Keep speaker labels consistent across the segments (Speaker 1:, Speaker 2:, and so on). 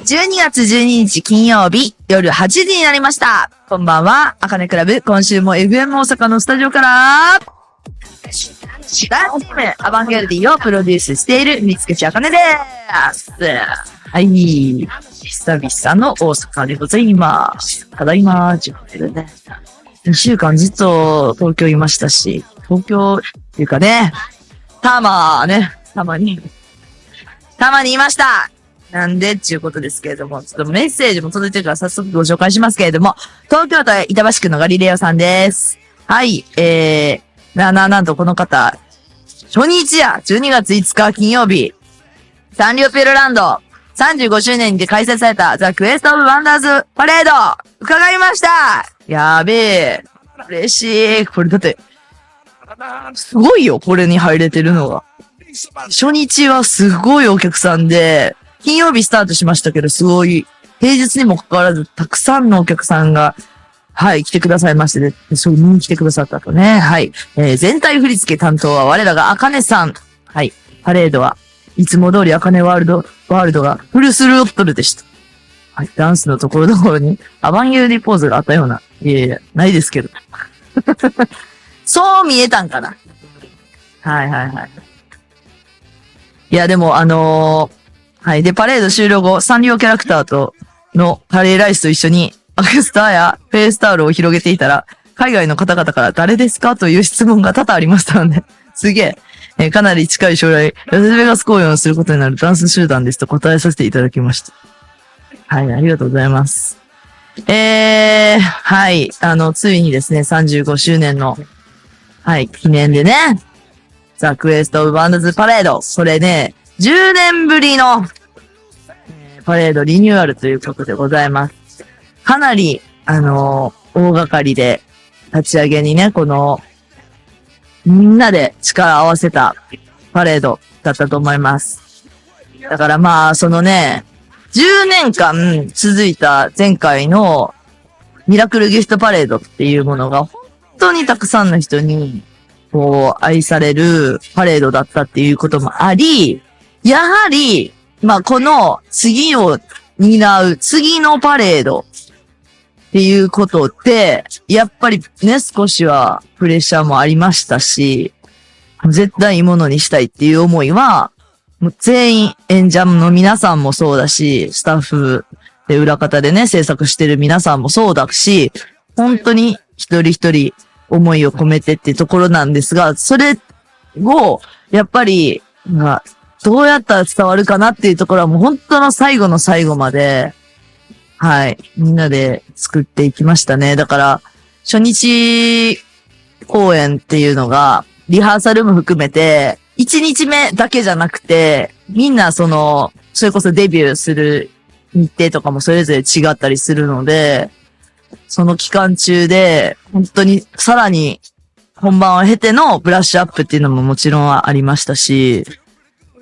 Speaker 1: 12月12日金曜日夜8時になりました。こんばんは、あかねクラブ。今週も FM 大阪のスタジオから、ダンスチームアバンギャルディをプロデュースしている三口あかねです。はい。久々の大阪でございます。ただいま、ということでね。2週間ずっと東京いましたし、東京っていうかね、たまにいました。なんでっていうことですけれども、ちょっとメッセージも届いてるから早速ご紹介しますけれども、東京都板橋区のガリレオさんです。はい、なんとこの方、初日や、12月5日金曜日、サンリオピューロランド、35周年で開催されたザ・クエスト・オブ・ワンダーズ・パレード、伺いました。やべえ、嬉しい。これだって、すごいよ、これに入れてるのが。初日はすごいお客さんで、金曜日スタートしましたけど、すごい、平日にもかかわらず、たくさんのお客さんが、はい、来てくださいましてね。そう、見に来てくださったとね。はい。全体振付担当は我らがあかねさん。はい。パレードはいつも通りあかねワールドがフルスロットルでした。はい。ダンスのところどころにアバンギューディポーズがあったような。いやいや、ないですけど。そう見えたんかな。はいはいはい。いや、でもはい。で、パレード終了後、サンリオキャラクターとのカレーライスと一緒に、アクスターやフェイスタオルを広げていたら、海外の方々から誰ですかという質問が多々ありましたので、すげえ、かなり近い将来、ラスベガス公演をすることになるダンス集団ですと答えさせていただきました。はい、ありがとうございます。はい、ついにですね、35周年の、はい、記念でね、ザ・クエスト・オブ・ワンダーズ・パレード、それね、10年ぶりの、パレードリニューアルということでございます。かなり、大掛かりで、立ち上げにね、みんなで力を合わせたパレードだったと思います。だからまあ、10年間続いた前回のミラクルギフトパレードっていうものが、本当にたくさんの人に、愛されるパレードだったっていうこともあり、やはり、まあ、この次を担う次のパレードっていうことで、やっぱりね、少しはプレッシャーもありましたし、絶対いいものにしたいっていう思いは、もう全員演者の皆さんもそうだし、スタッフで裏方でね、制作してる皆さんもそうだし、本当に一人一人思いを込めてってところなんですが、それを、やっぱり、どうやったら伝わるかなっていうところはもう本当の最後の最後まで、はい、みんなで作っていきましたね。だから、初日公演っていうのが、リハーサルも含めて、1日目だけじゃなくて、みんなそれこそデビューする日程とかもそれぞれ違ったりするので、その期間中で、本当にさらに本番を経てのブラッシュアップっていうのももちろんありましたし、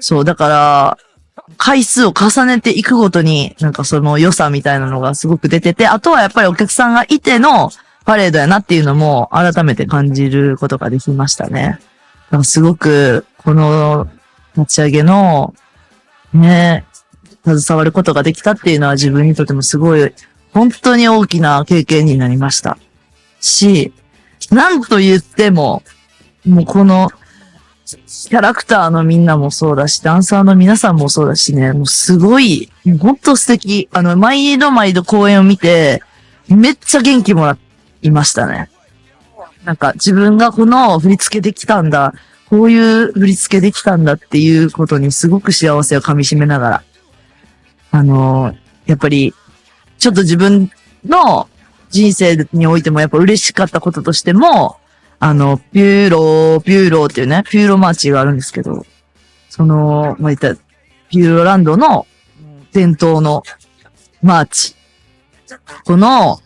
Speaker 1: そう、だから、回数を重ねていくごとに、なんかその良さみたいなのがすごく出てて、あとはやっぱりお客さんがいてのパレードやなっていうのも改めて感じることができましたね。だからすごく、この立ち上げの、ね、携わることができたっていうのは自分にとってもすごい、本当に大きな経験になりました。し、なんと言っても、もうこの、キャラクターのみんなもそうだし、ダンサーの皆さんもそうだしね、もうすごい、ほんと素敵。毎度公演を見て、めっちゃ元気もらいましたね。なんか自分がこの振り付けできたんだ、こういう振り付けできたんだっていうことにすごく幸せを噛み締めながら、やっぱり、ちょっと自分の人生においてもやっぱ嬉しかったこととしても、ピューローっていうね、ピューロマーチがあるんですけど、言ったピューロランドの伝統のマーチ。この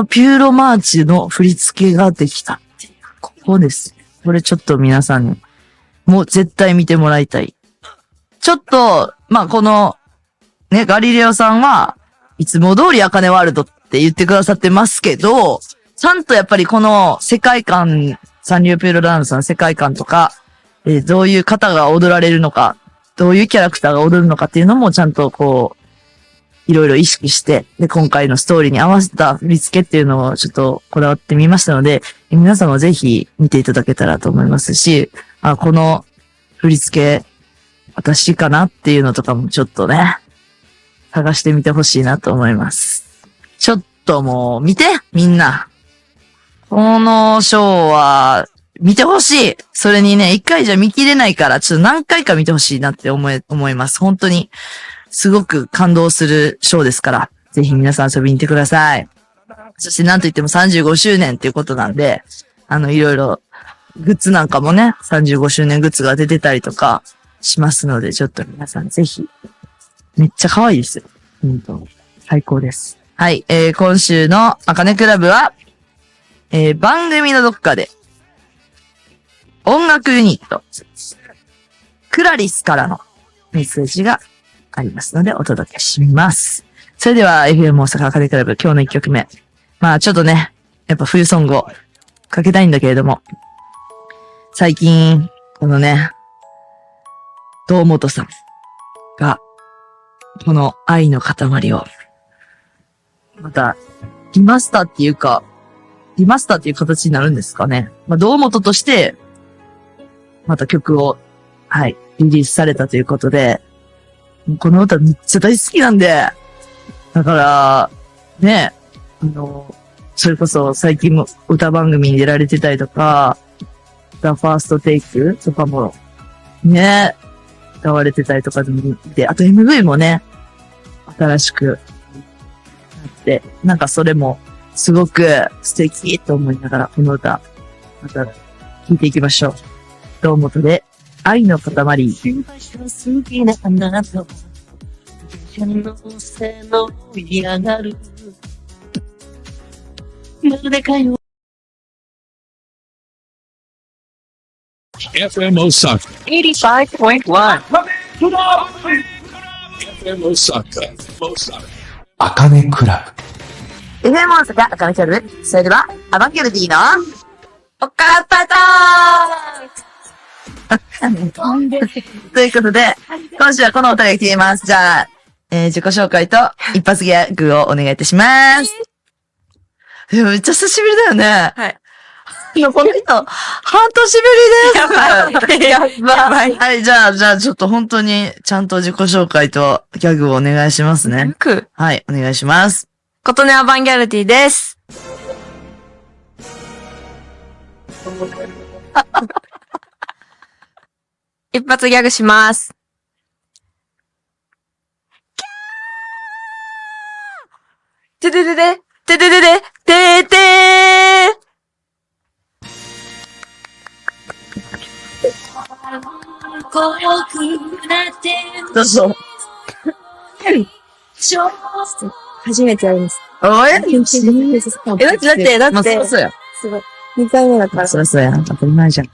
Speaker 1: ピューロマーチの振り付けができたっていう、ここです。これちょっと皆さんに、もう絶対見てもらいたい。ちょっと、この、ね、ガリレオさんはいつも通りあかねワールドって言ってくださってますけど、ちゃんとやっぱりこの世界観、サンリオピューロランドさんの世界観とか、どういう方が踊られるのかどういうキャラクターが踊るのかっていうのもちゃんとこう、いろいろ意識して、で、今回のストーリーに合わせた振り付けっていうのをちょっとこだわってみましたので、皆様ぜひ見ていただけたらと思いますし、この振り付け、私かなっていうのとかもちょっとね、探してみてほしいなと思います。ちょっともう見てみんな。このショーは見てほしい。それにね、一回じゃ見切れないから、ちょっと何回か見てほしいなって思います。本当に、すごく感動するショーですから、ぜひ皆さん遊びに行ってください。そしてなんといっても35周年っていうことなんで、いろいろ、グッズなんかもね、35周年グッズが出てたりとかしますので、ちょっと皆さんぜひ、めっちゃ可愛いですよ。最高です。はい、今週のあかねクラブは、番組のどっかで、音楽ユニット、クラリスからのメッセージがありますのでお届けします。それでは FM 大阪あかねクラブ今日の1曲目。まあちょっとね、やっぱ冬ソングをかけたいんだけれども、最近、このね、堂本さんが、この愛の塊を、また、リマスターっていうか、リマスターっていう形になるんですかね。まあ、堂本として、また曲を、はい、リリースされたということで、この歌めっちゃ大好きなんで、だから、ね、それこそ最近も歌番組に出られてたりとか、The First Take とかも、ね、歌われてたりとかで、あと MV もね、新しくなって、なんかそれもすごく素敵と思いながら、この歌、また聴いていきましょう。堂本で、愛の塊。好きなんだと、のせの嫌がる。まるでかよ。
Speaker 2: FM Osaka.
Speaker 3: 85.1
Speaker 2: FM Osaka. Osaka.
Speaker 3: あかねクラブ。
Speaker 1: FM 大阪、あかねクラブ。それでは、アバンギャルディの、おからパトーということで、今週はこのお便りが来ています。じゃあ、自己紹介と一発ギャグをお願いいたします。めっちゃ久しぶりだよね。
Speaker 4: はい。
Speaker 1: この人、半年ぶりです。
Speaker 4: やばい。
Speaker 1: はい、じゃあ、ちょっと本当に、ちゃんと自己紹介とギャグをお願いしますね。はい、お願いします。
Speaker 4: 琴音アバンギャルティです。一発ギャグします。てででで、てででで、てーてー。
Speaker 1: どうぞ。
Speaker 5: 初めてやります。
Speaker 1: おい
Speaker 5: だって、
Speaker 1: そうや。
Speaker 5: すごい。2回目だから。
Speaker 1: そうや。当たり前じゃん。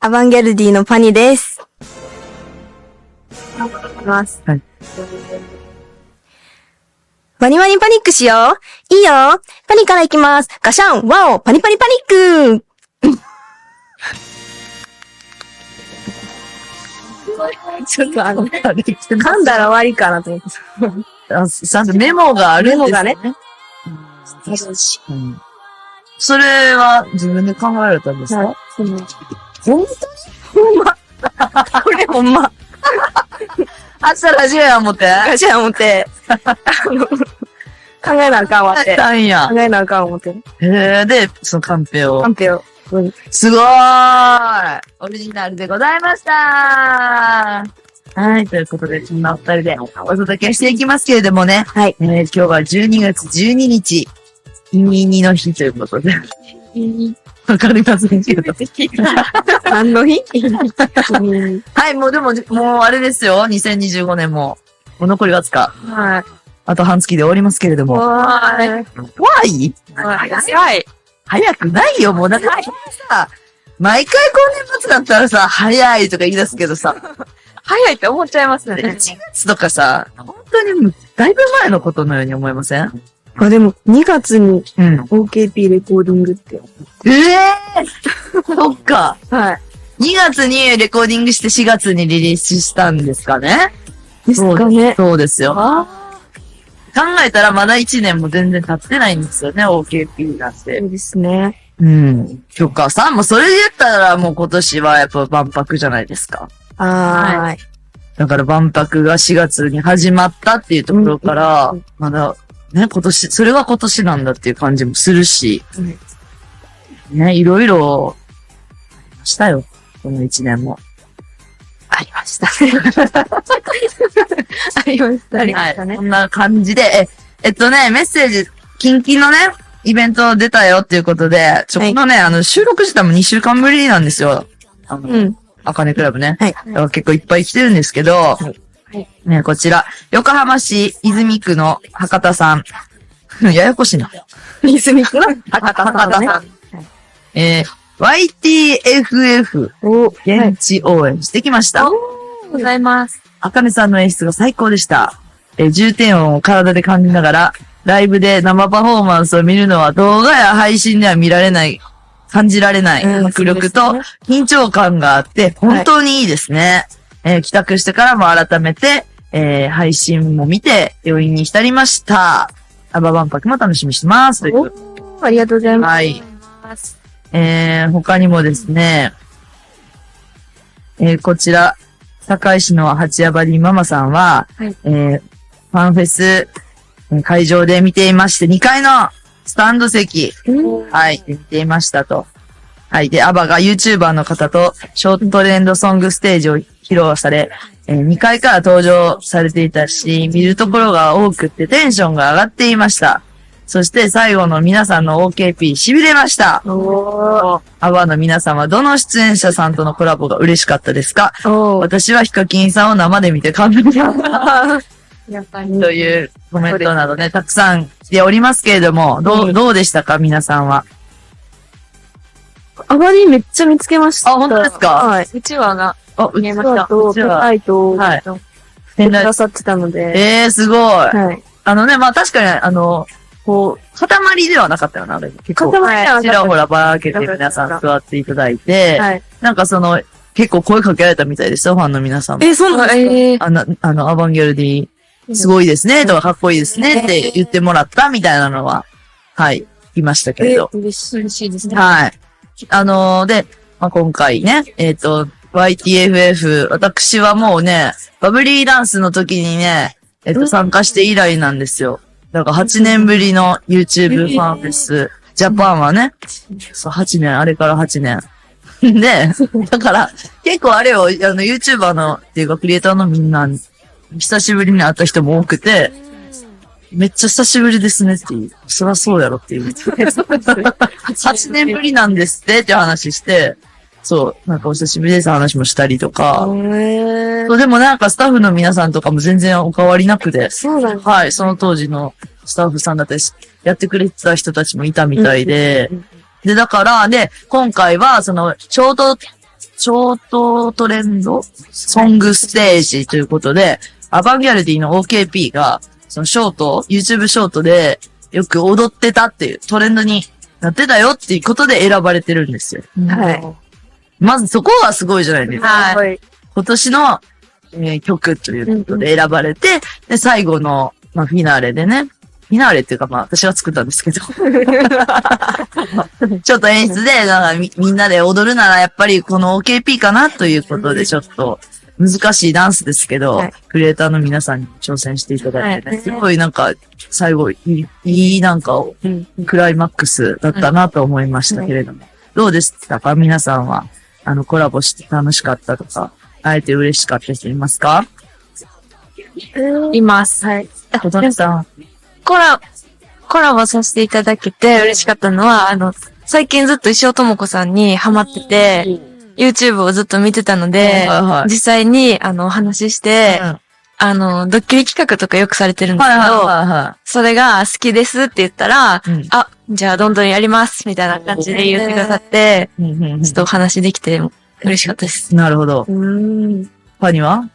Speaker 4: アバンギャルディのパニです。
Speaker 5: いきます。
Speaker 1: はい。
Speaker 4: ワニワニパニックしよう。いいよ。パニから行きます。ガシャン、ワオ、パニパニパニック。
Speaker 5: ちょっと噛んだら終わりかなと思って。
Speaker 1: ちゃんとメモがあるんですね。
Speaker 5: メモがね。
Speaker 1: それは自分で考えられたんですか？
Speaker 5: 本
Speaker 1: ほんま。
Speaker 4: これほんま。
Speaker 1: 明日ラジオや思って。
Speaker 4: ガシャン思って、
Speaker 5: 考えなあかんわって。
Speaker 1: たんや。
Speaker 5: 考えなあかん思って。
Speaker 1: で、そのカンペを
Speaker 5: カ。ンペを。
Speaker 1: すごーい！オリジナルでございましたはい、ということで、そんなお二人でお届けしていきますけれどもね。
Speaker 5: はい。
Speaker 1: 今日は12月12日、22の日ということで。わかりませんけど。
Speaker 5: 何の日
Speaker 1: はい、もうでも、もうあれですよ。2025年も残りわずか。
Speaker 5: はい。
Speaker 1: あと半月で終わりますけれども。
Speaker 5: わーい。
Speaker 1: 怖い
Speaker 4: 早い。
Speaker 1: 早くないよ、もう。だってさ、毎回今年末だったらさ、早いとか言い出すけどさ、
Speaker 4: 早いって思っちゃいますね。
Speaker 1: 1月とかさ、本当にもうだいぶ前のことのように思いません？
Speaker 5: あ、でも、2月に
Speaker 1: うん。
Speaker 5: OKP レコーディングって。
Speaker 1: ええー、そっか。
Speaker 5: はい。
Speaker 1: 2月にレコーディングして4月にリリースしたんですかね。
Speaker 5: ですかね。
Speaker 1: そうですよ。考えたらまだ1年も全然経ってないんですよね、OKP なんて。
Speaker 5: そうですね。
Speaker 1: うん。許可さんもそれで言ったらもう今年はやっぱ万博じゃないですか。
Speaker 5: はーい。
Speaker 1: だから万博が4月に始まったっていうところから、まだね、それが今年なんだっていう感じもするし、ね、いろいろありましたよ。この1年も。
Speaker 5: ありましたね。ありましたね。
Speaker 1: はい。こんな感じで、メッセージ、近々のね、イベント出たよっていうことで、このね、収録自体も2週間ぶりなんですよ。あかねクラブね。
Speaker 5: はい。
Speaker 1: だから結構いっぱい来てるんですけど、ね、こちら、横浜市泉区の博多さん。ややこしいな。
Speaker 5: 泉区の博多さんね。
Speaker 1: YTFF、現地応援してきました。
Speaker 5: ございます。
Speaker 1: あかねさんの演出が最高でした。重点音を体で感じながら、ライブで生パフォーマンスを見るのは動画や配信では見られない、感じられない迫力と緊張感があって、本当にいいですね。帰宅してからも改めて、配信も見て余韻に浸りました。アバ万博も楽しみにしてます。
Speaker 5: ありがとうございます。
Speaker 1: はい。他にもですね、こちら、堺市の八谷バリーママさんは、ファンフェス、会場で見ていまして、2階のスタンド席、はい、見ていましたと。はい。で、アバが YouTuber の方とショートトレンドソングステージを披露され、2階から登場されていたし、見るところが多くってテンションが上がっていました。そして最後の皆さんの OKP 痺れました。アバの皆さんはどの出演者さんとのコラボが嬉しかったですか？私はヒカキンさんを生で見て感動した。
Speaker 5: やっぱり。
Speaker 1: というコメントなどね、たくさん来ておりますけれども、どうでしたか皆さんは。
Speaker 5: アバディめっちゃ見つけました。
Speaker 1: あ、本当ですか？
Speaker 5: はい。うちわが見えました。
Speaker 1: うちわ
Speaker 5: ペタイと、
Speaker 1: はい。
Speaker 5: くださってたので。
Speaker 1: すごい。
Speaker 5: はい。
Speaker 1: まあ確かに、こう、塊ではなかったよな、あれ。結構。
Speaker 5: 塊ではなかった
Speaker 1: ちらほらばらけて皆さん座っていただいて、
Speaker 5: はい。
Speaker 1: なんか結構声かけられたみたいですよ、ファンの皆さんも。
Speaker 5: そうなんですか？
Speaker 1: アバンギャルディ、すごいですね、とかかっこいいですねって言ってもらったみたいなのは、はい、言いましたけれど。
Speaker 5: 嬉しいですね。
Speaker 1: はい。で、まあ、今回ね、YTFF、私はもうね、バブリーダンスの時にね、参加して以来なんですよ。だから8年ぶりの YouTube ファンフェス、ジャパンはね、そう、8年、あれから8年。で、だから、結構あれを、YouTuber の、っていうか、クリエイターのみんな、久しぶりに会った人も多くて、めっちゃ久しぶりですねっていう。そりゃそうやろっていう。8年ぶりなんですってって話して、そう、なんかお久しぶりです話もしたりとか。そう、でもなんかスタッフの皆さんとかも全然お変わりなくで。
Speaker 5: そうなんです。
Speaker 1: はい、その当時のスタッフさんだったり、やってくれてた人たちもいたみたいで。で、だから、今回は、ショートトレンドソングステージということで、アバンギャルディの OKP が、YouTube ショートでよく踊ってたっていうトレンドになってたよっていうことで選ばれてるんですよ。
Speaker 5: はい。
Speaker 1: まずそこはすごいじゃないですか。
Speaker 5: はい。
Speaker 1: 今年の、曲ということで選ばれて、で、最後の、まあ、フィナーレでね、フィナーレっていうかまあ、私が作ったんですけど。ちょっと演出で、なんかみんなで踊るならやっぱりこの OKP かなということで、ちょっと難しいダンスですけど、
Speaker 5: はい、
Speaker 1: クリエイターの皆さんに挑戦していただいてね、
Speaker 5: はい、
Speaker 1: すごいなんか、最後、いいなんか、クライマックスだったなと思いましたけれども。どうでしたか皆さんは、コラボして楽しかったとか、あえて嬉しかった人いますか？
Speaker 5: います。はい。
Speaker 1: 小谷さん。
Speaker 5: コラボさせていただけて嬉しかったのは、最近ずっと石尾智子さんにハマってて、YouTube をずっと見てたので、実際に、お話しして、ドッキリ企画とかよくされてるんですけど、それが好きですって言ったら、あ、じゃあどんどんやります、みたいな感じで言ってくださって、ちょっとお話できて嬉しかったです。
Speaker 1: なるほど。他には？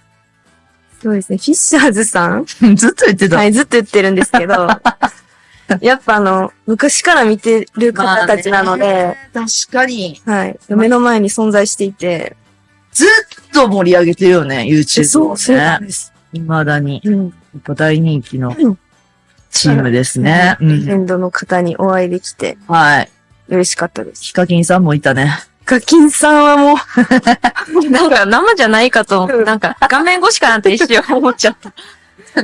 Speaker 4: そうですね。フィッシャーズさん
Speaker 1: ずっと言ってた。
Speaker 4: はい、ずっと言ってるんですけど、やっぱ昔から見てる方たちなので、
Speaker 1: 確かに。
Speaker 4: はい。目の前に存在していて、
Speaker 1: ずっと盛り上げてるよね、YouTube を
Speaker 4: そうな
Speaker 1: ね。
Speaker 4: んです。
Speaker 1: 未だに。
Speaker 4: うん。
Speaker 1: やっぱ大人気のチームですね。うん。
Speaker 4: レジェンドの方にお会いできて、
Speaker 1: はい。
Speaker 4: 嬉しかったです。
Speaker 1: ヒカキンさんもいたね。
Speaker 4: ガキンさんはもう、
Speaker 5: なんか生じゃないかと、なんか画面越しかなって一瞬思っちゃった。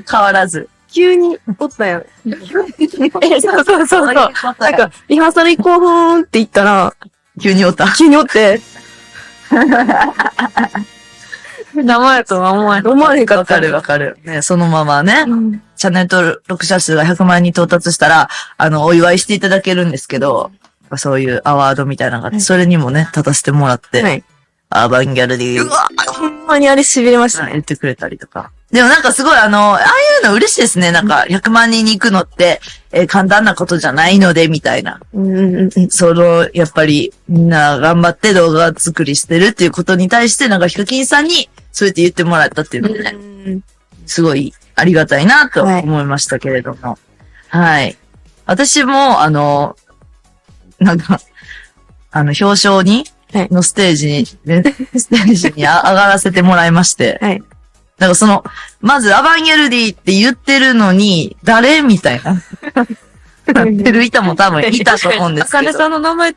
Speaker 1: 変わらず。
Speaker 4: 急におったよ。そうそうそう。なん
Speaker 1: なん
Speaker 4: か、リハーサル行こうふーんって言ったら、
Speaker 1: 急におった。
Speaker 4: 急におって、
Speaker 5: 生やとは思わない。
Speaker 4: 思われへんかった。
Speaker 1: わかるわかる。ね、そのままね、
Speaker 4: うん
Speaker 1: チャンネル登録者数が100万人到達したら、お祝いしていただけるんですけど、そういうアワードみたいなのがあって、それにもね、立たせてもらって、
Speaker 4: はい。
Speaker 1: アーバンギャルディー、
Speaker 4: うわ、ほんまにあれ痺れましたね。
Speaker 1: 言ってくれたりとか。でもなんかすごいああいうの嬉しいですね。なんか100万人に行くのって、簡単なことじゃないので、みたいな。
Speaker 4: うんうんうん。
Speaker 1: やっぱりみんな頑張って動画作りしてるっていうことに対して、なんかヒカキンさんにそうやって言ってもらったっていうのね、すごいありがたいなと思いましたけれども。はい。私も、なんか、表彰に、
Speaker 4: はい
Speaker 1: のステージに、ねステージに上がらせてもらいまして。
Speaker 4: はい。
Speaker 1: なんかまずアバンギャルディって言ってるのに、誰みたいな。なってる人も多分いたと思うんですけど。
Speaker 5: あかねさんの名前、
Speaker 1: い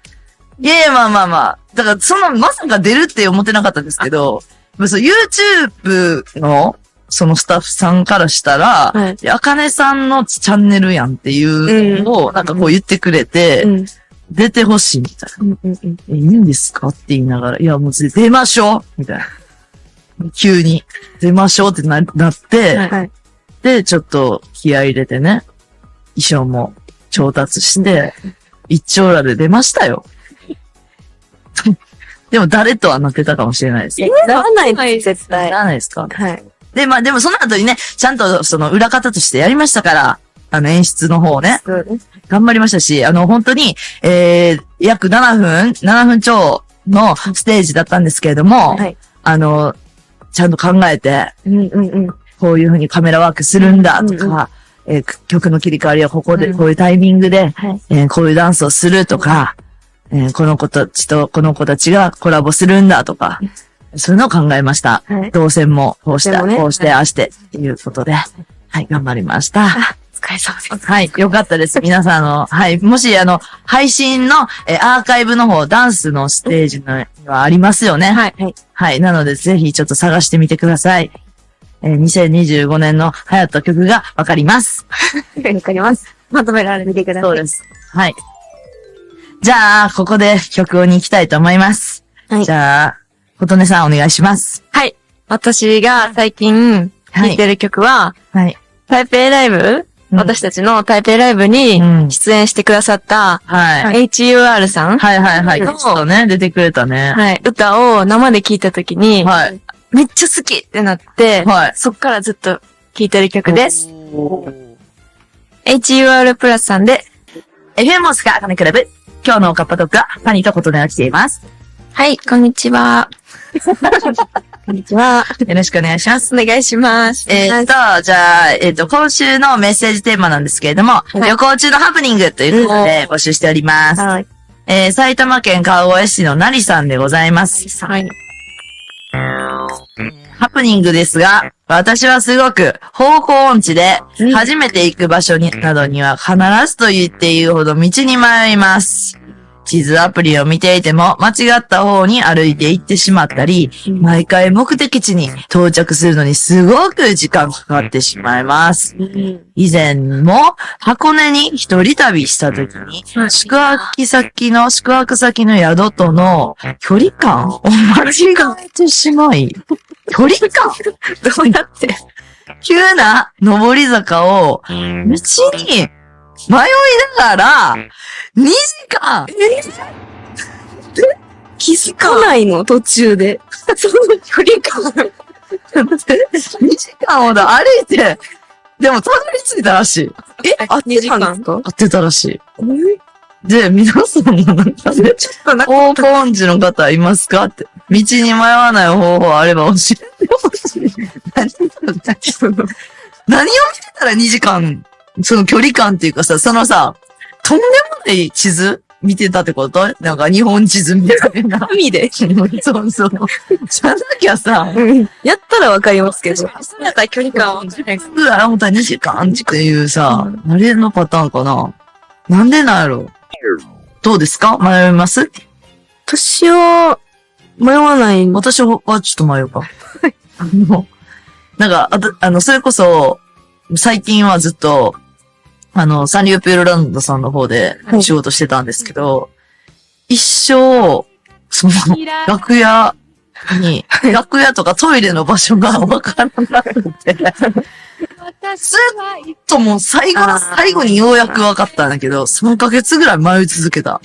Speaker 1: やいや、まあまあまあ。だから、まさか出るって思ってなかったんですけど、YouTube の、そのスタッフさんからしたら、
Speaker 4: はい
Speaker 1: あかねさんのチャンネルやんっていうのを、なんかこう言ってくれて、
Speaker 4: うん
Speaker 1: 出てほしいみたいな。
Speaker 4: うんうんうん。
Speaker 1: いいんですかって言いながら、いや、もう出ましょうみたいな。急に、出ましょうってなって、
Speaker 4: はい。
Speaker 1: で、ちょっと気合い入れてね、衣装も調達して、一丁羅で出ましたよ。でも誰とはなってたかもしれないです。
Speaker 4: ならないです、絶対。
Speaker 1: ならないですか
Speaker 4: はい。
Speaker 1: で、まあでもその後にね、ちゃんとその裏方としてやりましたから、演出の方をね、
Speaker 4: そうです。
Speaker 1: 頑張りましたし、本当に、約7分超のステージだったんですけれども、
Speaker 4: はい。
Speaker 1: ちゃんと考えて、
Speaker 4: うんうんうん。
Speaker 1: こういう風にカメラワークするんだと
Speaker 4: うんうん
Speaker 1: か、曲の切り替わりはここで、
Speaker 4: うん
Speaker 1: こういうタイミングで、
Speaker 4: はい。
Speaker 1: こういうダンスをするとか、この子たちとこの子たちがコラボするんだとか、そういうのを考えました。
Speaker 4: はい。
Speaker 1: 動線もこうして、
Speaker 4: でもね
Speaker 1: こうして、ああして、っていうことで、はい、頑張りました。
Speaker 4: お疲れ様です。
Speaker 1: はい、よかったです。皆さんはい、もし配信の、アーカイブの方、ダンスのステージのはありますよね。
Speaker 5: はい。
Speaker 4: はい。
Speaker 1: はい、なのでぜひちょっと探してみてください。2025年の流行った曲がわかります。
Speaker 4: わかります。まとめられてください。
Speaker 1: そうです。はい。じゃあ、ここで曲に行きたいと思います。
Speaker 4: はい
Speaker 1: じゃあ、琴音さんお願いします。
Speaker 5: はい。私が最近聴いてる曲は、
Speaker 1: はい。
Speaker 5: 台北ライブ、
Speaker 1: うん
Speaker 5: 私たちの台北ライブに
Speaker 1: うん
Speaker 5: 出演してくださった、
Speaker 1: はい。
Speaker 5: HUR さん、
Speaker 1: はいはいはい。
Speaker 5: の
Speaker 1: ちょっとね、出てくれたね。
Speaker 5: はい、歌を生で聴いたときに、
Speaker 1: はい。
Speaker 5: めっちゃ好きってなって、
Speaker 1: はい
Speaker 5: そっからずっと聴いてる曲です。HUR プラスさんで、
Speaker 1: FM モスカーカネクラブ。今日のおかっぱトークは、パニーと琴音が来ています。
Speaker 5: はい、こんにちは。
Speaker 4: こんにちは。
Speaker 1: よろしくお願いします。
Speaker 5: お願いします。
Speaker 1: じゃあ、今週のメッセージテーマなんですけれども、旅行中のハプニングということで募集しております。
Speaker 4: はい。
Speaker 1: 埼玉県川越市のなりさんでございます。
Speaker 5: はい。
Speaker 1: ハプニングですが、私はすごく方向音痴で、初めて行く場所などには必ずと言っていいほど道に迷います。地図アプリを見ていても間違った方に歩いて行ってしまったり、毎回目的地に到着するのにすごく時間かかってしまいます。以前も箱根に一人旅した時に、宿泊先の宿との距離感を間違えてしまい、距離感どうやって急な上り坂を道に迷いながら、2時間
Speaker 4: 気づかないの途中で。その距離感。
Speaker 1: 2時間ほど歩いて、でもたどり着いたらしい。
Speaker 4: 合ってたんですか
Speaker 1: 合ってたらしい。で、皆さんもなんかね、
Speaker 4: ちょっとなんか、
Speaker 1: 方向音痴の方いますかって。道に迷わない方法あれば教えてほしい。何を見てたら2時間その距離感っていうかさ、そのさ、とんでもない地図見てたってこと？なんか日本地図みたいな。
Speaker 4: 海で。
Speaker 1: そうそう。じゃなきゃさ、
Speaker 4: やったらわかりますけど。
Speaker 5: そうやったら距離感を。
Speaker 1: ぐらい本当に2時間っていうさ、あれのパターンかな。なんでなんやろ？どうですか？迷います？
Speaker 4: 私は、迷わない。
Speaker 1: 私はちょっと迷うか。なんか、それこそ、最近はずっと、サンリオピューロランドさんの方で仕事してたんですけど、一生、その、楽屋とかトイレの場所がわからなくて、ずっともう最後にようやくわかったんだけど、3ヶ月ぐらい迷い続けた。わ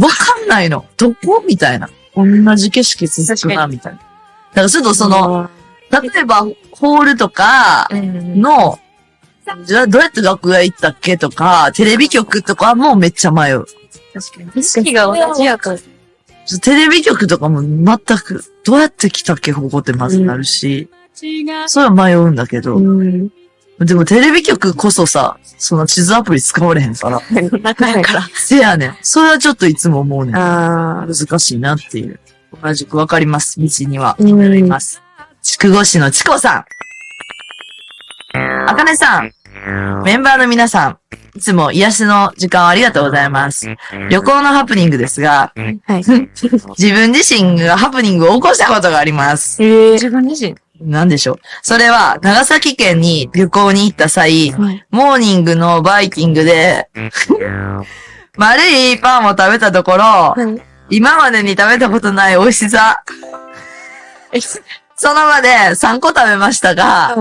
Speaker 1: かんないの。どこみたいな。同じ景色続くな、みたいな。だからちょっとその、例えば、ホールとかの、じゃあどうやって楽屋行ったっけとか、テレビ局とかもめっちゃ迷う。
Speaker 5: 確かに。意識が同じやから。
Speaker 1: テレビ局とかも全く、どうやって来たっけここってまずなるし、それは迷うんだけど、でもテレビ局こそさ、その地図アプリ使われへんから。
Speaker 5: 仲やから。
Speaker 1: せやねん。それはちょっといつも思うねん。
Speaker 4: あ
Speaker 1: 難しいなっていう。同じくわかります。道には。あります。筑後市のチコさん。あかねさん。メンバーの皆さん。いつも癒しの時間をありがとうございます。旅行のハプニングですが、自分自身がハプニングを起こしたことがあります。
Speaker 5: 自分自身。
Speaker 1: なんでしょう。それは、長崎県に旅行に行った際、モーニングのバイキングで、丸いパンを食べたところ、今までに食べたことない美味しさ。その場で3個食べましたが、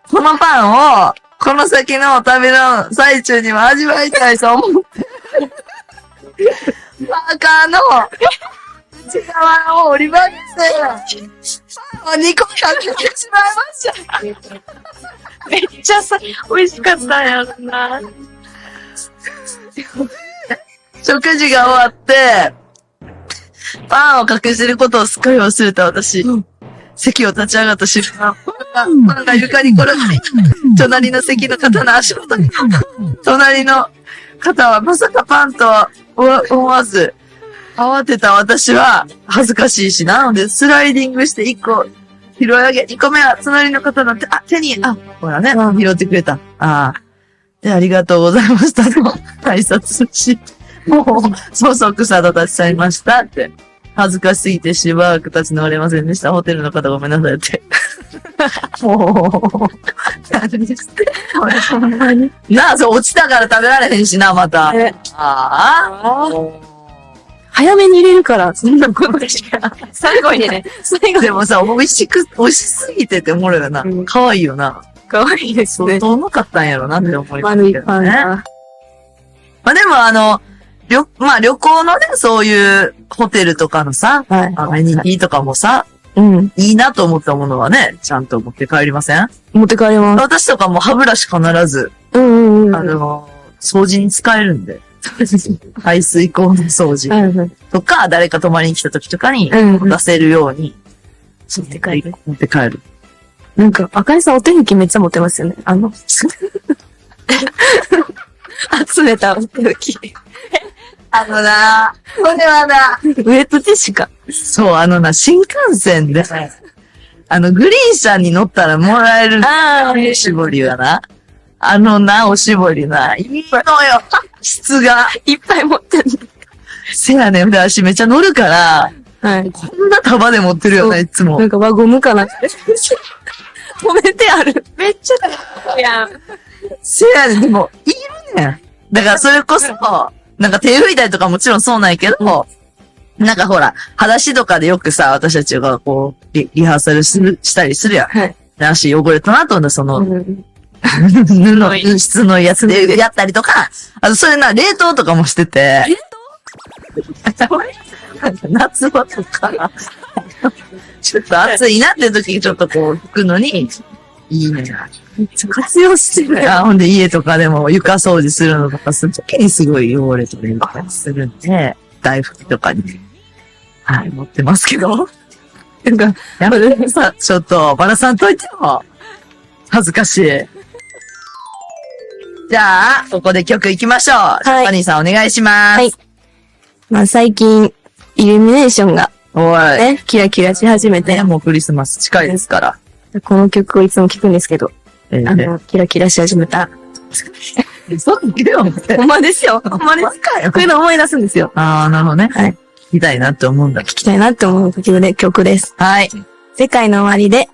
Speaker 1: このパンを、この先の旅の最中には味わいたいと思って、パーカーの内側を折り曲げて、パンを2個食べてしまいました。
Speaker 5: めっちゃさ、美味しかったんやろな。
Speaker 1: 食事が終わって、パンを隠してることをすっかり忘れた私。席を立ち上がった瞬間、パンが床に転がり、隣の席の方の足元に、隣の方はまさかパンとは思わず、慌てた私は恥ずかしいし、なのでスライディングして1個拾い上げ、2個目は隣の方の手に、ほらね、拾ってくれた。で、ありがとうございましたと挨拶し、もう、そうそう草と立ち去りましたって。恥ずかしすぎてしばらく立ち直れませんでした。ホテルの方ごめんなさいって。もう、何してほんまに。なあ、そう、落ちたから食べられへんしな、また。
Speaker 4: 早めに入れるから、そんなことしか。
Speaker 5: 最後にね。
Speaker 1: 最後でもさ、美味しすぎてって思うよな。可愛いよな。
Speaker 4: 可愛いですね。
Speaker 1: 相当うまかったんやろなって思いますけどね。
Speaker 4: 丸いパンが。
Speaker 1: まあでも旅行のね、そういうホテルとかのさ、アメニティとかもさ、いいなと思ったものはね、ちゃんと持って帰りません？
Speaker 4: 持って帰ります。
Speaker 1: 私とかも歯ブラシ必ず、掃除に使えるんで。排水口の掃除とか、誰か泊まりに来た時とかに出せるように、持って帰る。
Speaker 4: なんか、赤井さんお手拭きめっちゃ持ってますよね。集めたお手拭き。
Speaker 1: これはな、
Speaker 4: ウェットティッシュか。
Speaker 1: そう、新幹線で、グリーン車に乗ったらもらえるおしぼりはな。おしぼりな。いいのよ。質が。
Speaker 4: いっぱい持ってる。
Speaker 1: せやねん。で、私めっちゃ乗るから、こんな束で持ってるよな、いつも。
Speaker 4: なんか輪ゴムかなって。止めてある。
Speaker 5: めっちゃやん。
Speaker 1: せやねん。でも、いるねん。だからそれこそ、なんか手拭いたりとかもちろんそうなんやけど、なんかほら、裸足とかでよくさ、私たちがこう、リハーサルしたりするやん。で、足汚れたなと思ったその、質のやつでやったりとか、それな、冷凍とかもしてて。冷凍夏場とか、ちょっと暑いなって時にちょっとこう、拭くのに、いいね。めっちゃ活用してる。ほんで家とかでも床掃除するのとかするときにすごい汚れ取れたりするんで、台拭きとかに、持ってますけど。なんか、やめてさ、ちょっと、バラさんといても、恥ずかしい。じゃあ、ここで曲行きましょう。
Speaker 4: はい
Speaker 1: パニーさんお願いします。
Speaker 4: はいまあ最近、イルミネーションが
Speaker 1: おい。
Speaker 4: ね、キラキラし始めて
Speaker 1: ね、、もうクリスマス近いですから。
Speaker 4: この曲をいつも聴くんですけど、キラキラし始めた。
Speaker 1: そうだけど、
Speaker 4: ほんまですよ。ほんまです。
Speaker 1: かよ
Speaker 4: こういうの思い出すんですよ。
Speaker 1: ああ、なるほどね。
Speaker 4: はい。
Speaker 1: 聞きたいなって思うんだ。
Speaker 4: 聞きたいなって思う曲です。
Speaker 1: はい。
Speaker 4: 世界の終わりで、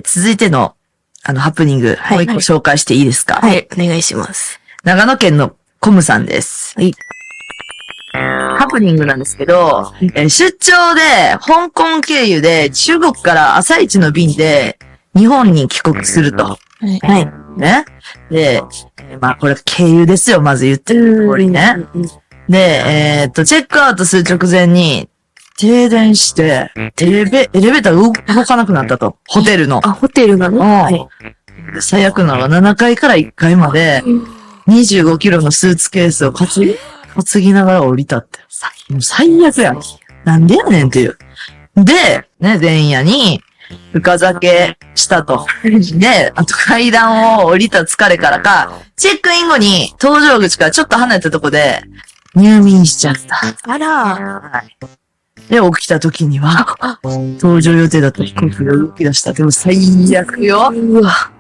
Speaker 1: 続いての、ハプニング、
Speaker 4: はい
Speaker 1: もう一個紹介していいですか？
Speaker 4: はい、お願いします。
Speaker 1: 長野県のコムさんです。
Speaker 4: はい。
Speaker 1: ハプニングなんですけど、出張で、香港経由で、中国から朝一の便で、日本に帰国すると。
Speaker 4: はい。
Speaker 1: ね。で、まあこれ経由ですよ、まず言ってる通りね。で、チェックアウトする直前に、停電して、エレベーター動かなくなったと。ホテルの。
Speaker 4: あ、ホテルがね。はい。
Speaker 1: 最悪なのが7階から1階まで、25キロのスーツケースを担ぎながら降りたって。もう最悪やん。なんでやねんっていう。で、ね、前夜に、深酒したと。で、あと階段を降りた疲れからか、チェックイン後に搭乗口からちょっと離れたとこで入眠しちゃった。
Speaker 4: あら。
Speaker 1: はい。で、起きた時には、搭乗予定だった飛行機が動き出した。でも最悪よ。
Speaker 4: うわ。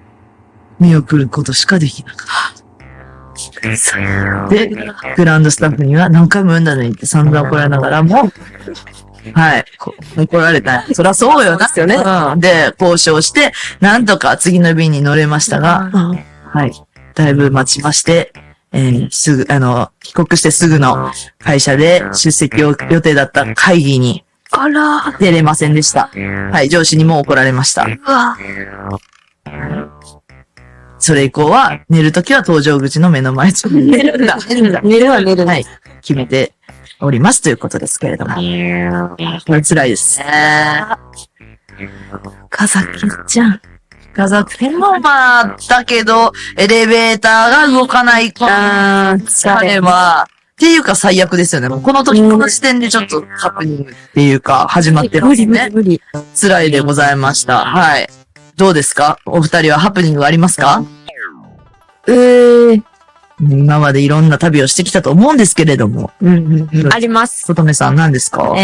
Speaker 1: 見送ることしかできなかった。で、グランドスタッフには何回も読んだのにって散々怒られながらも、はい、怒られた。そりゃそうよな。
Speaker 4: よね
Speaker 1: うん。で、交渉して、なんとか次の便に乗れましたが、はい、だいぶ待ちまして、すぐ、帰国してすぐの会社で出席予定だった会議に
Speaker 4: あら。
Speaker 1: 出れませんでした。はい、上司にも怒られました。
Speaker 4: うわ。
Speaker 1: それ以降は、寝るときは搭乗口の目の前で寝るんだ。
Speaker 4: 寝るは寝る
Speaker 1: はい。決めておりますということですけれども。これ辛いですね。
Speaker 4: かざきちゃん。
Speaker 1: 家族編もまあ、だけど、エレベーターが動かない彼は、っていうか最悪ですよね。もうこの時、この時点でちょっとハプニングっていうか、始まってますね。
Speaker 4: 無理。
Speaker 1: 辛いでございました。はい。どうですか？お二人はハプニングありますか？今までいろんな旅をしてきたと思うんですけれども。
Speaker 5: あります。
Speaker 1: ことめさん何ですか？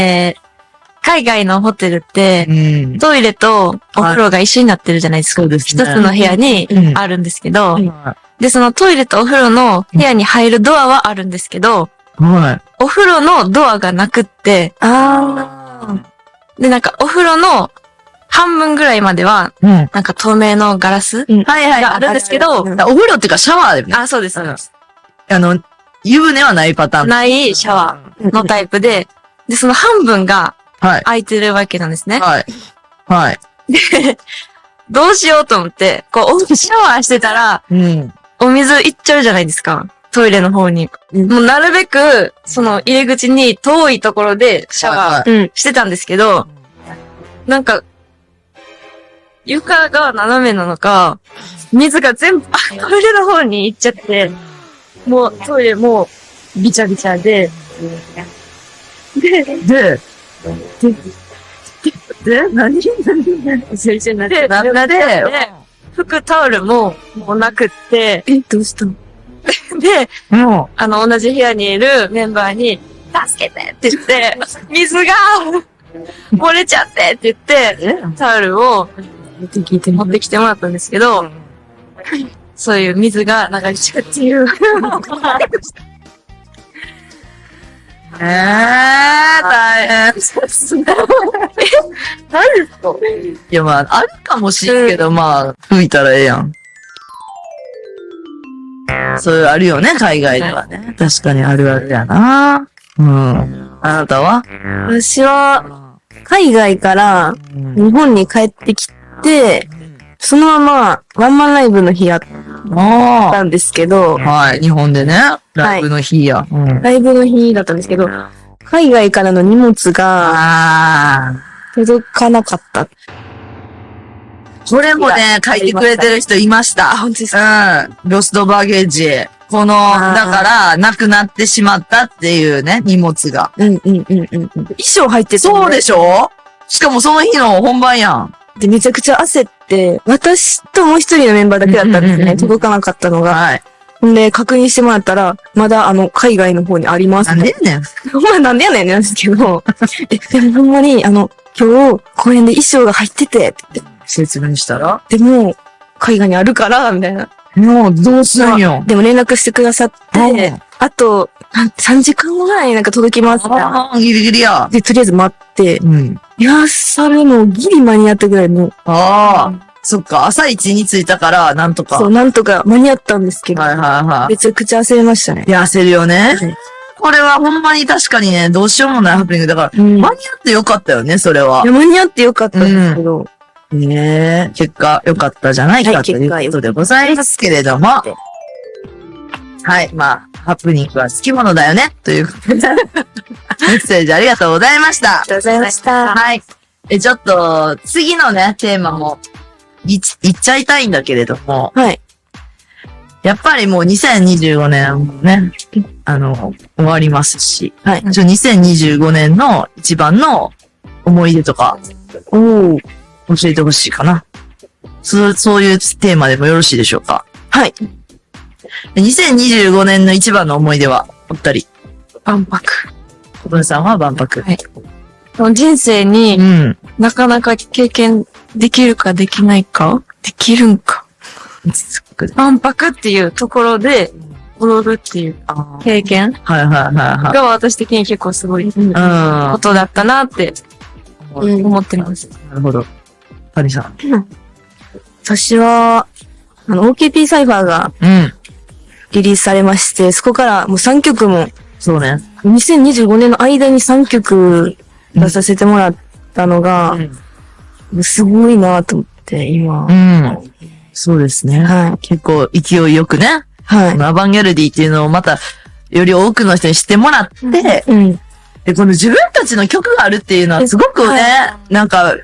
Speaker 5: 海外のホテルって、
Speaker 1: うん。
Speaker 5: トイレとお風呂が一緒になってるじゃないですか。
Speaker 1: そうですね。
Speaker 5: 一つの部屋にあるんですけど、
Speaker 1: は
Speaker 5: で、そのトイレとお風呂の部屋に入るドアはあるんですけど、
Speaker 1: い。はい。
Speaker 5: お風呂のドアがなくって、で、なんかお風呂の半分ぐらいまでは、
Speaker 1: うん。
Speaker 5: なんか透明のガラス
Speaker 1: はいはい。
Speaker 5: があるんですけど、
Speaker 1: お風呂っていうかシャワーだよね。
Speaker 5: あ、そうです。
Speaker 1: 湯船はないパターン。
Speaker 5: ないシャワーのタイプで、で、その半分が
Speaker 1: はい。
Speaker 5: 空いてるわけなんですね。
Speaker 1: はい。はい。
Speaker 5: どうしようと思って、こう、シャワーしてたら、
Speaker 1: うん。
Speaker 5: お水いっちゃうじゃないですか。トイレの方に。もうなるべく、その入り口に遠いところでシャワーしてたんですけど、なんか、床が斜めなのか、水が全部、トイレの方に行っちゃって、もうトイレもびちゃびちゃで、
Speaker 1: 何
Speaker 5: 先生になって、
Speaker 1: なんで
Speaker 5: 拭くタオルももうなくって、
Speaker 4: どうしたの？
Speaker 5: で、
Speaker 1: も
Speaker 5: 同じ部屋にいるメンバーに、助けてって言って、水が漏れちゃってって言って、タオルを持ってきてもらったんですけど、そういう水が流れちゃうっていう。
Speaker 1: 大変ですね。何ですか？いや、まあ、あるかもしれんけど、まあ、吹いたらええやん。そういうあるよね、海外ではね。確かにあるあるやな。うん。あなたは？
Speaker 4: 私は、海外から日本に帰ってきて、そのままワンマンライブの日やっ
Speaker 1: あ
Speaker 4: たんですけど、
Speaker 1: あ。はい、日本でね、ライブの日や。うん。
Speaker 4: ライブの日だったんですけど、海外からの荷物が
Speaker 1: ああ。
Speaker 4: 届かなかった。
Speaker 1: これもね、書いてくれてる人いました。
Speaker 4: 本当ですか？
Speaker 1: うん。ロストバゲージ。この、だから、なくなってしまったっていうね、荷物が。
Speaker 4: 衣装入ってたん
Speaker 1: そうでしょ？しかもその日の本番やん。
Speaker 4: で、めちゃくちゃ焦って、私ともう一人のメンバーだけだったんですね。届かなかったのが。
Speaker 1: はい。
Speaker 4: ほんで、確認してもらったら、まだ海外の方にあります。
Speaker 1: なんでやねん。
Speaker 4: ほんまなんでやねんなんですけど、でもほんまに、今日、公演で衣装が入ってて、って
Speaker 1: 説明したら
Speaker 4: でも、海外にあるから、みたいな。
Speaker 1: もう、どうすんよ。
Speaker 4: でも連絡してくださって、あと、3時間後ぐらいになんか届きます。
Speaker 1: ああ、ギリギリや。
Speaker 4: で、とりあえず待って、
Speaker 1: うん。
Speaker 4: リハーサルもギリ間に合ったぐらいの、
Speaker 1: ああ、そっか、朝一に着いたから、なんとか。
Speaker 4: そう、なんとか間に合ったんですけど、
Speaker 1: はいはいはい。
Speaker 4: めちゃくちゃ焦りましたね
Speaker 1: い。や、焦るよね
Speaker 4: はい。
Speaker 1: これはほんまに確かにね、どうしようもないハプニングだから、
Speaker 4: うん。
Speaker 1: 間に合ってよかったよね、それは。
Speaker 4: 間に合ってよかったんですけど、
Speaker 1: ねえ、結果良かったじゃないか、
Speaker 4: はい
Speaker 1: ということでございますけれども。はい、まあ、ハプニングは好きものだよね、ということで。メッセージありがとうございました。
Speaker 4: ありがとうございました。
Speaker 1: はい。ちょっと、次のね、テーマも、言っちゃいたいんだけれども、
Speaker 4: はい。
Speaker 1: やっぱりもう2025年もね、終わりますし、
Speaker 4: はい。
Speaker 1: 2025年の一番の思い出とか、
Speaker 4: おー。
Speaker 1: 教えてほしいかな。そういうテーマでもよろしいでしょうか。
Speaker 4: はい。
Speaker 1: 2025年の一番の思い出は、お二人。
Speaker 5: 万博。
Speaker 1: 小林さんは万博。
Speaker 5: はい人生に
Speaker 1: うん。
Speaker 5: なかなか経験できるかできないかできるんか。万博っていうところで踊るっていう
Speaker 1: あー
Speaker 5: 経験
Speaker 1: はいはいはいはい。
Speaker 5: が私的に結構すごいこ
Speaker 1: うん。な
Speaker 5: とだったなって思ってます。
Speaker 1: るほど。パニさん。
Speaker 4: 私は、OKP サイファーが
Speaker 1: うん。
Speaker 4: リリースされまして、そこからもう3曲も、
Speaker 1: そうね。
Speaker 4: 2025年の間に3曲出させてもらったのが、すごいなと思って、今。
Speaker 1: うん。そうですね。
Speaker 4: はい。
Speaker 1: 結構勢いよくね。
Speaker 4: はい。
Speaker 1: アバンギャルディっていうのをまた、より多くの人に知ってもらって、
Speaker 4: うん。
Speaker 1: で、この自分たちの曲があるっていうのはすごくね、
Speaker 4: は
Speaker 1: なんか、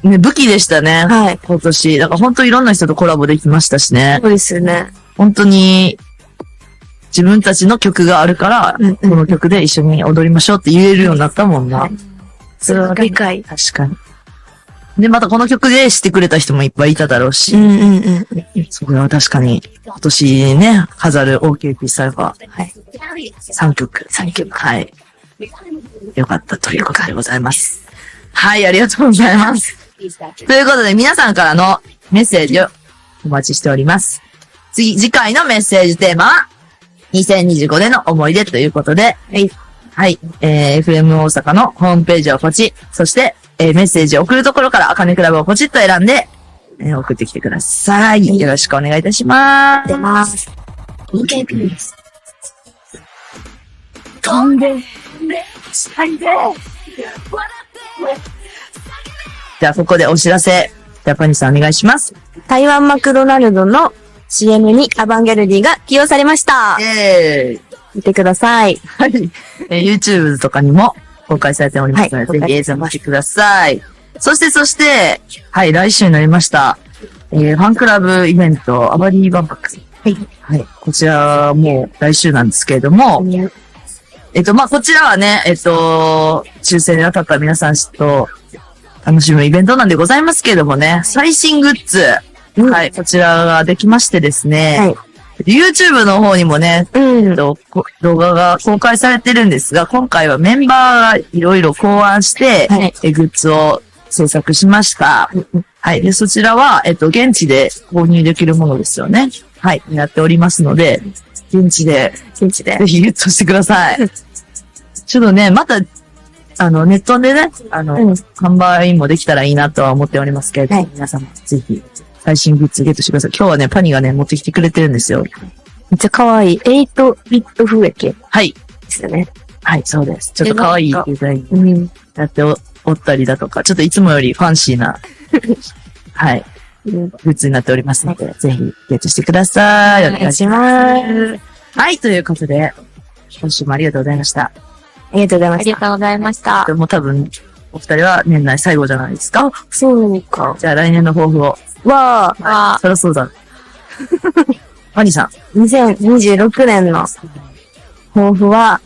Speaker 1: ね、武器でしたね。
Speaker 4: はい。
Speaker 1: 今年。だから本当いろんな人とコラボできましたしね。
Speaker 4: そうですよね。
Speaker 1: 本当に、自分たちの曲があるから、
Speaker 4: うんうん
Speaker 1: この曲で一緒に踊りましょうって言えるようになったもんな。
Speaker 4: それはでかい。
Speaker 1: 確かに。で、またこの曲で知ってくれた人もいっぱいいただろうし、
Speaker 4: うんうんうん。
Speaker 1: それは確かに、今年ね、飾る OKP サイファー。
Speaker 4: はい。
Speaker 1: 3曲。3曲。はい。よかったということでございます。はい、ありがとうございます。ということで、皆さんからのメッセージをお待ちしております。次回のメッセージテーマは、2025年の思い出ということで、はい。はい。FM 大阪のホームページをポチ、そして、メッセージを送るところから、あかねクラブをポチッと選んで、送ってきてください。よろしくお願いいたします。
Speaker 4: 出ます。
Speaker 1: OKP です。飛んで、じゃあ、ここでお知らせ、ジャパニーさんお願いします。
Speaker 4: 台湾マクドナルドの CM にアバンギャルディが起用されました。見てください。
Speaker 1: はい。YouTube とかにも公開されておりますので、
Speaker 4: はい
Speaker 1: ぜひ映像見てください。そして、はい、来週になりました。ファンクラブイベント、アバディ万博。はい。はい。こちらもう来週なんですけれども、まあ、こちらはね、抽選で当たった皆さんと楽しむイベントなんでございますけれどもね、最新グッズ、はい、こちらができましてですね、
Speaker 4: はい。
Speaker 1: YouTube の方にもね、
Speaker 4: うん。
Speaker 1: 動画が公開されてるんですが、今回はメンバーがいろいろ考案して、
Speaker 4: はい
Speaker 1: グッズを制作しました。はい。で、そちらは、現地で購入できるものですよね。はい。やっておりますので、現地で、ぜひゲットしてください。ちょっとね、また、ネットでね、販売もできたらいいなとは思っておりますけれども、
Speaker 4: はい
Speaker 1: 皆様、ぜひ、最新グッズゲットしてください。今日はね、パニがね、持ってきてくれてるんですよ。
Speaker 4: めっちゃ可愛い。8ビット風やけで
Speaker 1: はい。
Speaker 4: すよね。
Speaker 1: はい、そうです。ちょっと可愛いデザイン
Speaker 4: うん。
Speaker 1: やっておったりだとか、ちょっといつもよりファンシーな、はい、グッズになっておりますので、ぜひゲットしてください。お願いします。はい、ということで、今週もありがとうございました。
Speaker 4: ありがとうございま
Speaker 5: あ
Speaker 4: した。
Speaker 5: りがとうございました。
Speaker 1: でも多分、お二人は年内最後じゃないですか。
Speaker 4: そうか。
Speaker 1: じゃあ来年の抱負を。
Speaker 4: は、
Speaker 5: あ
Speaker 1: そりゃそうだ。ワニさん。
Speaker 4: 2026年の抱負は、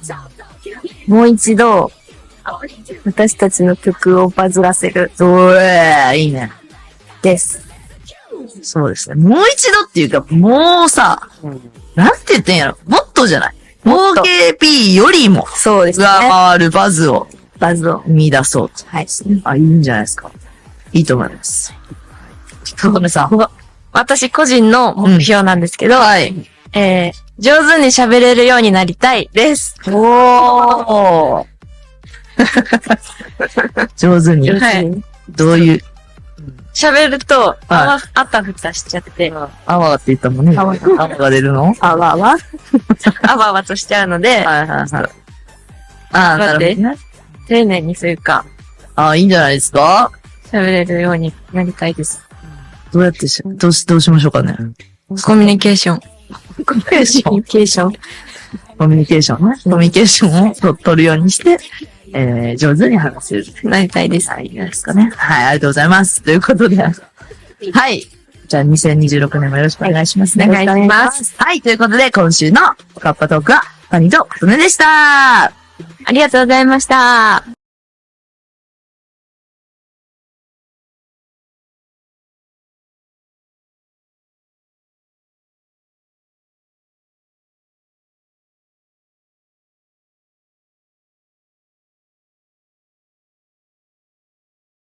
Speaker 4: もう一度、私たちの曲をバズらせる
Speaker 1: おー、いいね。
Speaker 4: です。
Speaker 1: そうですね。もう一度っていうか、もうさ、なんて言ってんやろ。もっとじゃない。
Speaker 4: もっと
Speaker 1: OKP よりも、
Speaker 4: そうですね。
Speaker 1: 上回るバズを
Speaker 4: バズを。
Speaker 1: 見出そうと。
Speaker 4: はい。
Speaker 1: あ、いいんじゃないですか。いいと思います。かこねさん。
Speaker 5: 私個人の目標なんですけど、
Speaker 1: はい。
Speaker 5: 上手に喋れるようになりたいです。
Speaker 1: おー。上手に。
Speaker 5: はい。
Speaker 1: どういう、
Speaker 5: 喋ると、
Speaker 1: は
Speaker 5: あたふたしちゃって、
Speaker 1: 泡って言ったもんね。泡が出るの
Speaker 4: あわわ。
Speaker 5: あわあわとしちゃうので、
Speaker 1: はいはいはい。ああ、なるほどね。
Speaker 5: 丁寧にというか、
Speaker 1: ああ、いいんじゃないですか。
Speaker 5: 喋れるようになりたいです。
Speaker 1: どうやってどうしましょうかね。
Speaker 5: コミュニケーション。
Speaker 1: コミュニケーション。
Speaker 4: コミュニケーション。
Speaker 1: コミュニケーションね。コミュニケーションを取るようにして、上手に話せる。
Speaker 5: なりたいです。
Speaker 1: いいですかね。はい、ありがとうございます。ということで、はい。じゃあ、2026年もよろしくお願いしますね。
Speaker 5: お願いします。
Speaker 1: はい、ということで、今週のカッパトークは、パニとコトネでした。
Speaker 5: ありがとうございました。